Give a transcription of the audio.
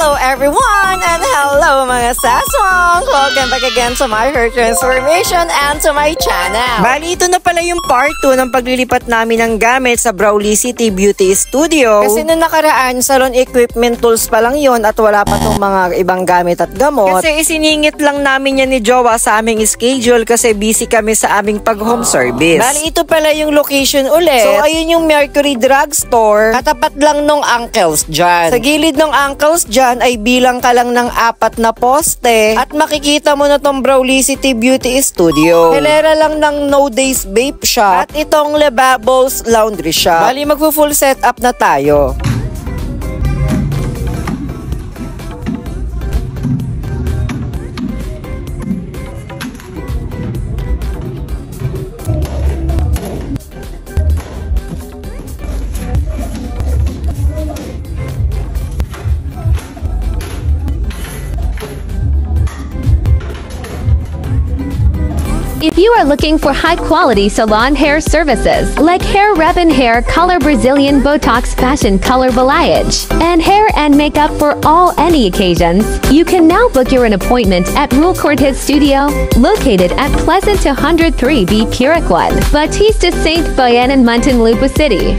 Hello everyone and hello mga saswang! Welcome back again to my hair transformation and to my channel. Bali, ito na pala yung part 2 ng paglilipat namin ng gamit sa Brawley City Beauty Studio. Kasi nung nakaraan, salon equipment tools pa lang yun at wala pa tong mga ibang gamit at gamot. Kasi isiningit lang namin yan ni Jowa sa aming schedule kasi busy kami sa aming pag-home service. Bali, ito pala yung location ulit. So, ayun yung Mercury Drugstore. Katapat lang nung Uncles dyan. Sa gilid ng Uncles dyan ay bilang ka lang ng 4 na poste at makikita mo na tong Brawley City Beauty Studio. Hilera lang ng No Days Vape Shop at itong Lebables Laundry Shop. Bali, magpo-full setup na tayo. If you are looking for high-quality salon hair services like hair rep and hair color, Brazilian Botox, fashion color, balayage, and hair and makeup for all any occasions, you can now book your an appointment at Rule Cortez Studio, located at Pleasant 203B Puraquan, Batista St. Bayan in Muntinlupa City.